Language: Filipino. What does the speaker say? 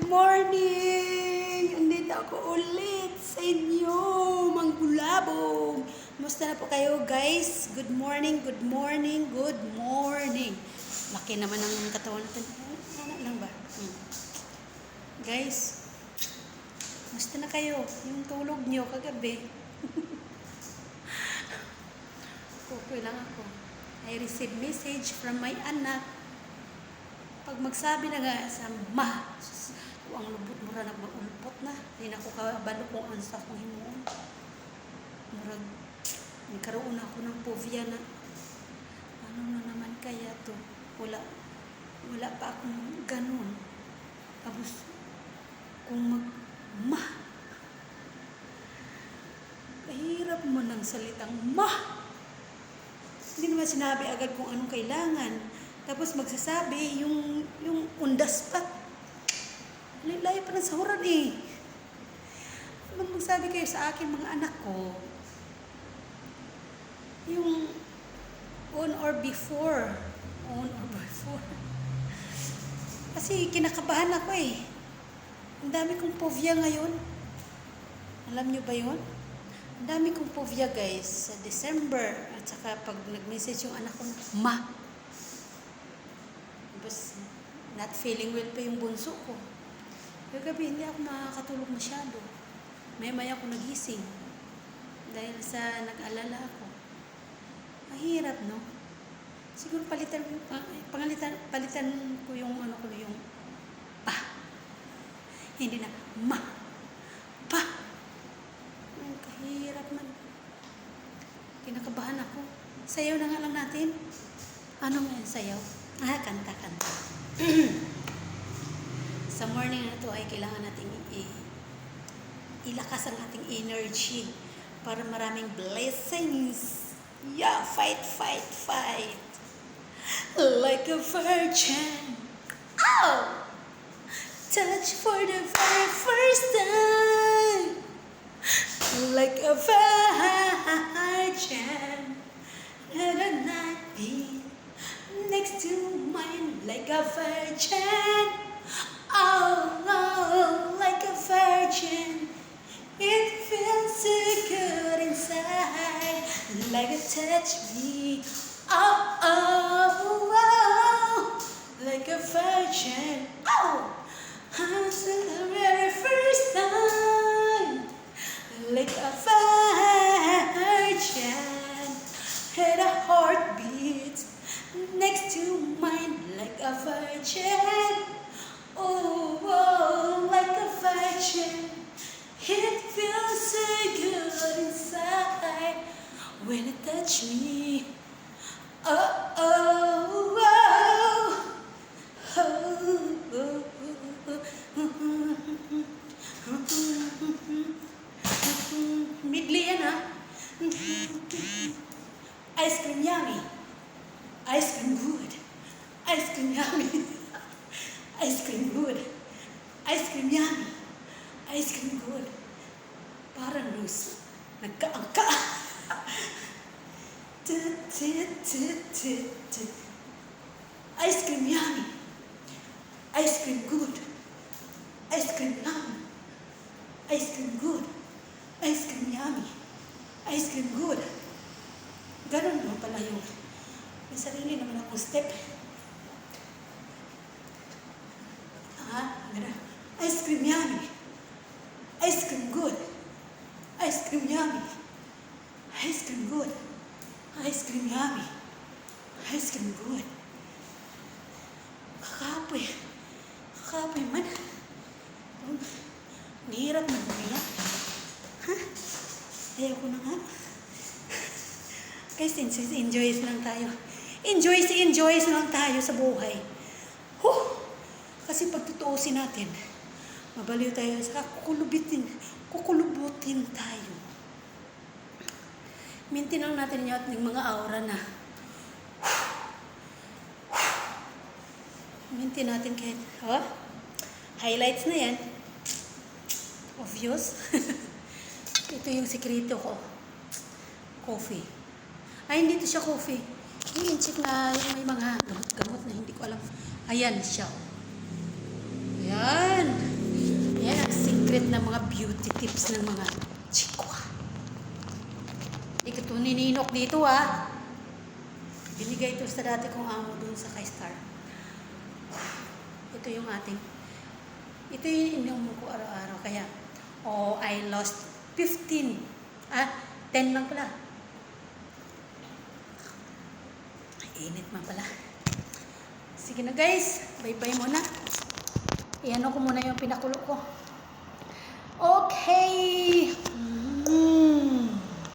Morning! Andito ako ulit sa inyo, Manggulabog. Musta na po kayo, guys? Good morning, good morning, good morning. Laki naman ang katawan natin. Ano lang ba? Guys, musta na kayo? Yung tulog nyo kagabi. Okay lang ako. I received message from my anak. Pag magsabi na nga sa ang lubot mura na mag-ulpot na. Hindi na ako kabalo kung ano sa akong himuon. Murag, nagkaroon ako ng povia na ano na naman kaya to. Wala pa akong ganun. Tapos, kung kahirap mo ng salitang hindi naman sinabi agad kung anong kailangan. Tapos magsasabi, yung undas pa. Layo pa ng sahuran eh. Magsabi kayo sa akin, mga anak ko, yung on or before. Kasi kinakabahan ako eh. Ang dami kong povia ngayon. Alam nyo ba yun? Ang dami kong povia, guys, sa December. At saka pag nag-message yung anak ko, tapos not feeling well pa yung bunso ko. Yung gabi, hindi ako makakatulog masyado. Maya ako nagising. Dahil sa nag-alala ako. Mahirap, no? Siguro palitan ko yung yung hindi na Ang kahirap man. Kinakabahan ako. Sayaw na nga lang natin. Ano nga yung sayaw? Kanta. Sa morning na ito ay kailangan natin ilakas ang ating energy para maraming blessings. Yeah, fight. Like a virgin. Oh! Touch for the very first time. Like a virgin. Let a night be next to mine. Like a virgin. Oh, like a virgin. It feels so good inside. Like a touch me. Oh, like a virgin. Oh, I'm the very first time. Like a virgin. Had a heartbeat next to mine. Like a virgin. Oh, like a virgin. It feels so good inside when it touch me. Midley yan ha. Ice cream yummy. Ice cream good. Ice cream yummy. Ice cream good. Ice cream yummy. Ice cream good. Parang loose. Nagkaangka. Ice cream yummy. Ice cream good. Ice cream yummy. Ice cream good. Ice cream yummy. Ice cream good. Ganun mo pala yung may sarili naman akong step. Ice cream yummy. Ice cream good. Ice cream yummy. Ice cream good. Ice cream yummy. Ice cream good. Kakapoy man. Ang hirap na bumiyak. Ayaw ko na nga. Guys, enjoy lang tayo. Enjoy lang tayo sa buhay. Kasi pag tutuusin natin, mabaliw tayo sa kukulubutin tayo. Maintain lang natin yung mga aura na. Maintain natin kahit, highlights na yan. Obvious. Ito yung sekreto ko. Coffee. Ay, hindi ito siya coffee. Yung check na yung may mga gamot na hindi ko alam. Ayan siya. Ayan. ng mga beauty tips ng mga chikwa. Ito nininok dito ah. Binigay ito sa dati kong amo dun sa Star. Ito yung ating, ito yung ininom ko araw-araw. Kaya, I lost 15. 10 lang pala. Ay, init man pala. Sige na guys, bye-bye muna. Iano ko muna yung pinakulo ko. Okay.